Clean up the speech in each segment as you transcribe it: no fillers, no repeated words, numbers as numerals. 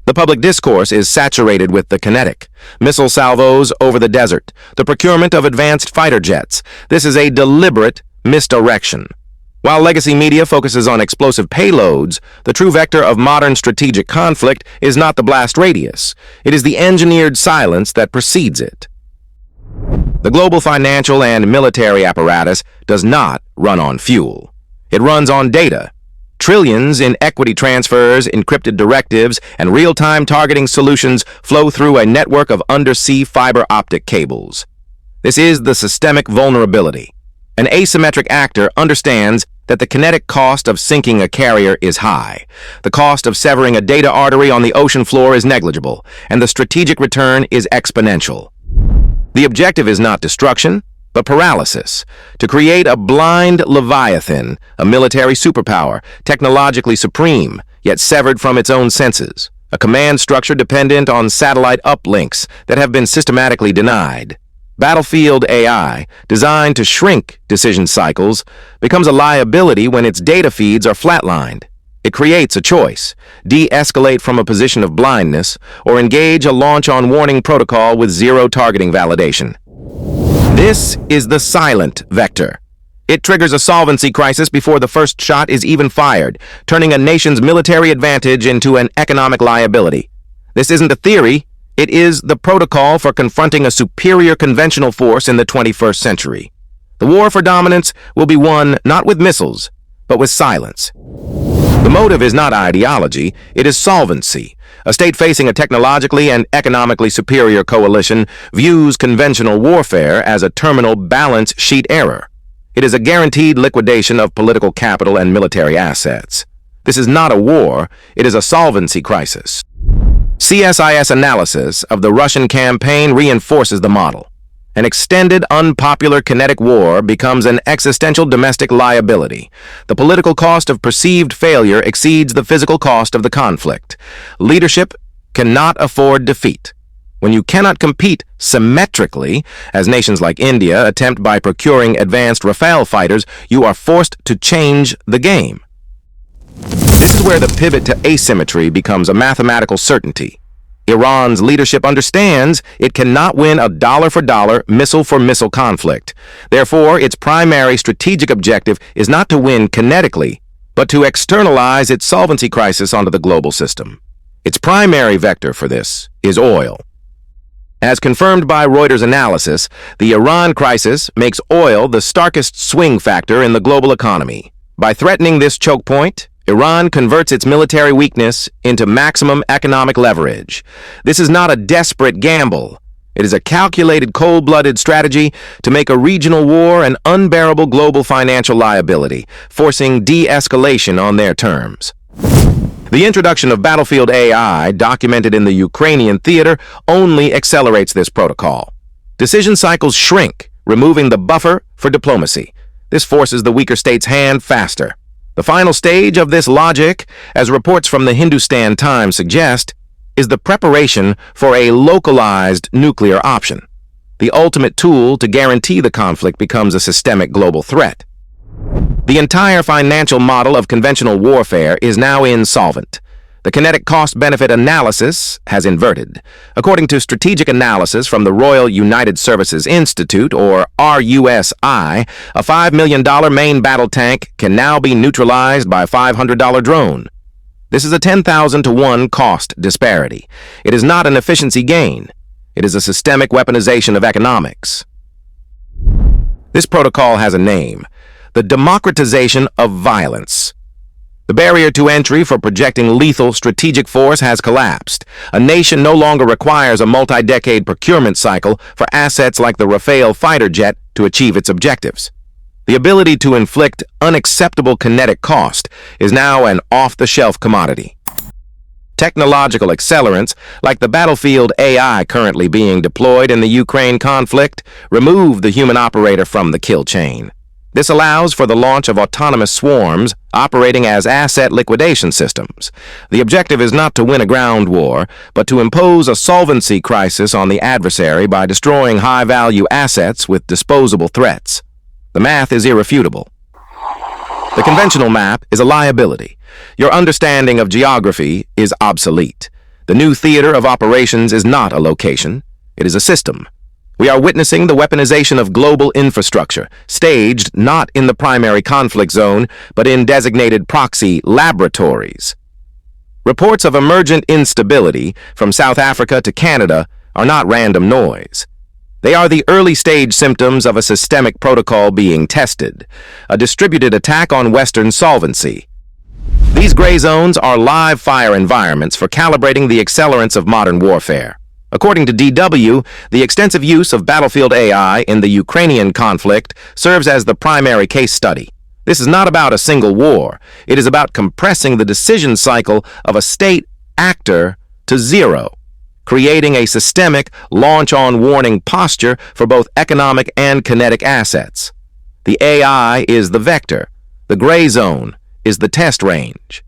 The public discourse is saturated with the kinetic. Missile salvos over the desert, the procurement of advanced fighter jets. This is a deliberate misdirection. While legacy media focuses on explosive payloads, the true vector of modern strategic conflict is not the blast radius. It is the engineered silence that precedes it. The global financial and military apparatus does not run on fuel. It runs on data. Trillions in equity transfers, encrypted directives, and real-time targeting solutions flow through a network of undersea fiber optic cables. This is the systemic vulnerability. An asymmetric actor understands that the kinetic cost of sinking a carrier is high. The cost of severing a data artery on the ocean floor is negligible, and the strategic return is exponential. The objective is not destruction, but paralysis, to create a blind Leviathan, a military superpower, technologically supreme, yet severed from its own senses, a command structure dependent on satellite uplinks that have been systematically denied. Battlefield AI, designed to shrink decision cycles, becomes a liability when its data feeds are flatlined. It creates a choice: de-escalate from a position of blindness, or engage a launch-on-warning protocol with zero targeting validation. This is the silent vector. It triggers a solvency crisis before the first shot is even fired, turning a nation's military advantage into an economic liability. This isn't a theory. It is the protocol for confronting a superior conventional force in the 21st century. The war for dominance will be won not with missiles, but with silence. The motive is not ideology, it is solvency. A state facing a technologically and economically superior coalition views conventional warfare as a terminal balance sheet error. It is a guaranteed liquidation of political capital and military assets. This is not a war, it is a solvency crisis. CSIS analysis of the Russian campaign reinforces the model. An extended, unpopular kinetic war becomes an existential domestic liability. The political cost of perceived failure exceeds the physical cost of the conflict. Leadership cannot afford defeat. When you cannot compete symmetrically, as nations like India attempt by procuring advanced Rafale fighters, you are forced to change the game. This is where the pivot to asymmetry becomes a mathematical certainty. Iran's leadership understands it cannot win a dollar-for-dollar, missile-for-missile conflict. Therefore, its primary strategic objective is not to win kinetically, but to externalize its solvency crisis onto the global system. Its primary vector for this is oil. As confirmed by Reuters analysis, the Iran crisis makes oil the starkest swing factor in the global economy. By threatening this choke point, Iran converts its military weakness into maximum economic leverage. This is not a desperate gamble. It is a calculated, cold-blooded strategy to make a regional war an unbearable global financial liability, forcing de-escalation on their terms. The introduction of battlefield AI, documented in the Ukrainian theater, only accelerates this protocol. Decision cycles shrink, removing the buffer for diplomacy. This forces the weaker state's hand faster. The final stage of this logic, as reports from the Hindustan Times suggest, is the preparation for a localized nuclear option. The ultimate tool to guarantee the conflict becomes a systemic global threat. The entire financial model of conventional warfare is now insolvent. The kinetic cost-benefit analysis has inverted. According to strategic analysis from the Royal United Services Institute, or RUSI, a $5 million main battle tank can now be neutralized by a $500 drone. This is a 10,000 to 1 cost disparity. It is not an efficiency gain. It is a systemic weaponization of economics. This protocol has a name: the democratization of violence. The barrier to entry for projecting lethal strategic force has collapsed. A nation no longer requires a multi-decade procurement cycle for assets like the Rafale fighter jet to achieve its objectives. The ability to inflict unacceptable kinetic cost is now an off-the-shelf commodity. Technological accelerants, like the battlefield AI currently being deployed in the Ukraine conflict, remove the human operator from the kill chain. This allows for the launch of autonomous swarms operating as asset liquidation systems. The objective is not to win a ground war, but to impose a solvency crisis on the adversary by destroying high-value assets with disposable threats. The math is irrefutable. The conventional map is a liability. Your understanding of geography is obsolete. The new theater of operations is not a location, it is a system. We are witnessing the weaponization of global infrastructure, staged not in the primary conflict zone, but in designated proxy laboratories. Reports of emergent instability from South Africa to Canada are not random noise. They are the early-stage symptoms of a systemic protocol being tested, a distributed attack on Western solvency. These gray zones are live fire environments for calibrating the accelerants of modern warfare. According to DW, the extensive use of battlefield AI in the Ukrainian conflict serves as the primary case study. This is not about a single war. It is about compressing the decision cycle of a state actor to zero, creating a systemic launch-on-warning posture for both economic and kinetic assets. The AI is the vector. The gray zone is the test range.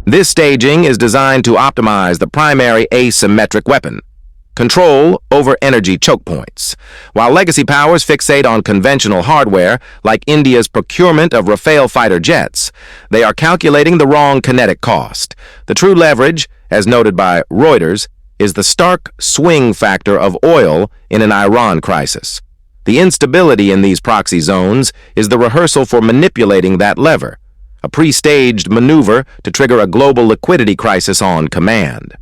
This staging is designed to optimize the primary asymmetric weapon, control over energy choke points. While legacy powers fixate on conventional hardware, like India's procurement of Rafale fighter jets, they are calculating the wrong kinetic cost. The true leverage, as noted by Reuters, is the stark swing factor of oil in an Iran crisis. The instability in these proxy zones is the rehearsal for manipulating that lever, a pre-staged maneuver to trigger a global liquidity crisis on command.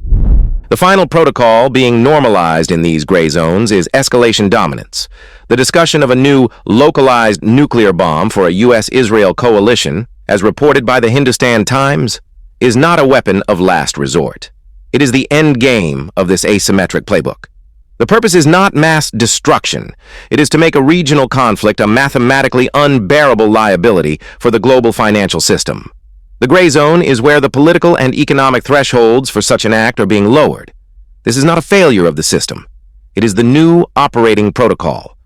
The final protocol being normalized in these gray zones is escalation dominance. The discussion of a new localized nuclear bomb for a U.S.-Israel coalition, as reported by the Hindustan Times, is not a weapon of last resort. It is the end game of this asymmetric playbook. The purpose is not mass destruction. It is to make a regional conflict a mathematically unbearable liability for the global financial system. The gray zone is where the political and economic thresholds for such an act are being lowered. This is not a failure of the system. It is the new operating protocol.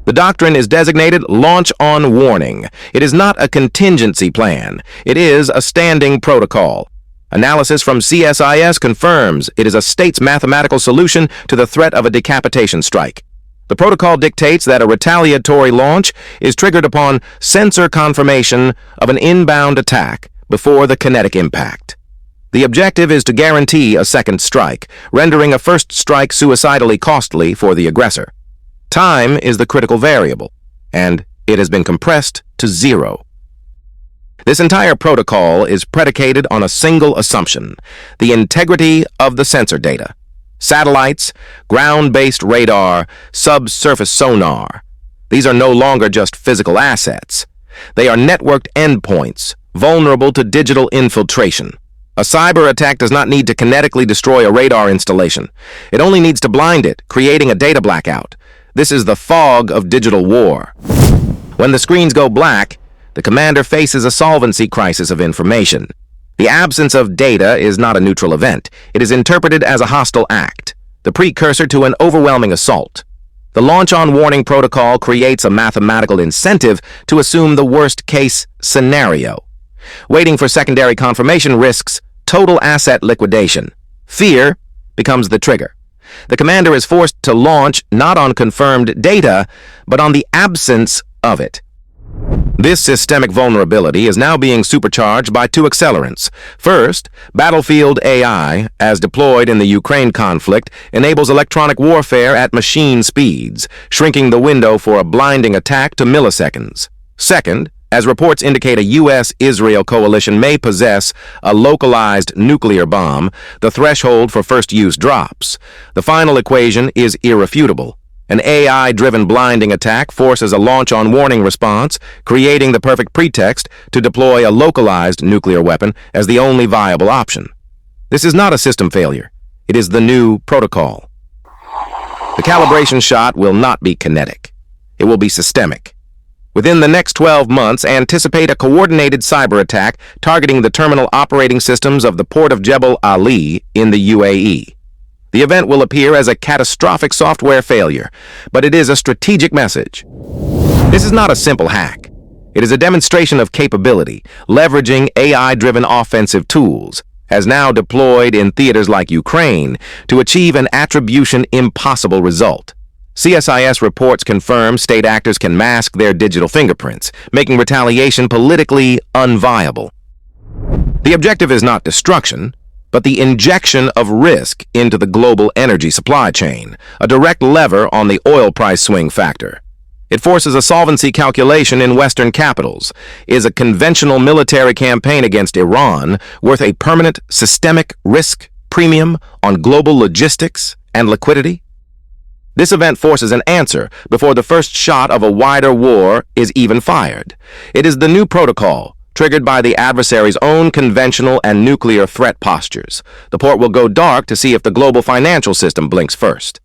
The doctrine is designated launch on warning. It is not a contingency plan. It is a standing protocol. Analysis from CSIS confirms it is a state's mathematical solution to the threat of a decapitation strike. The protocol dictates that a retaliatory launch is triggered upon sensor confirmation of an inbound attack before the kinetic impact. The objective is to guarantee a second strike, rendering a first strike suicidally costly for the aggressor. Time is the critical variable, and it has been compressed to zero. This entire protocol is predicated on a single assumption: the integrity of the sensor data. Satellites, ground-based radar, subsurface sonar. These are no longer just physical assets. They are networked endpoints, vulnerable to digital infiltration. A cyber attack does not need to kinetically destroy a radar installation. It only needs to blind it, creating a data blackout. This is the fog of digital war. When the screens go black, the commander faces a solvency crisis of information. The absence of data is not a neutral event. It is interpreted as a hostile act, the precursor to an overwhelming assault. The launch-on-warning protocol creates a mathematical incentive to assume the worst-case scenario. Waiting for secondary confirmation risks total asset liquidation. Fear becomes the trigger. The commander is forced to launch not on confirmed data, but on the absence of it. This systemic vulnerability is now being supercharged by two accelerants. First, battlefield AI, as deployed in the Ukraine conflict, enables electronic warfare at machine speeds, shrinking the window for a blinding attack to milliseconds. Second, as reports indicate a U.S.-Israel coalition may possess a localized nuclear bomb, the threshold for first use drops. The final equation is irrefutable. An AI-driven blinding attack forces a launch-on-warning response, creating the perfect pretext to deploy a localized nuclear weapon as the only viable option. This is not a system failure. It is the new protocol. The calibration shot will not be kinetic. It will be systemic. Within the next 12 months, anticipate a coordinated cyber attack targeting the terminal operating systems of the port of Jebel Ali in the UAE. The event will appear as a catastrophic software failure, but it is a strategic message. This is not a simple hack. It is a demonstration of capability, leveraging AI-driven offensive tools, as now deployed in theaters like Ukraine, to achieve an attribution-impossible result. CSIS reports confirm state actors can mask their digital fingerprints, making retaliation politically unviable. The objective is not destruction, but the injection of risk into the global energy supply chain, a direct lever on the oil price swing factor. It forces a solvency calculation in Western capitals. Is a conventional military campaign against Iran worth a permanent systemic risk premium on global logistics and liquidity? This event forces an answer before the first shot of a wider war is even fired. It is the new protocol, triggered by the adversary's own conventional and nuclear threat postures. The port will go dark to see if the global financial system blinks first.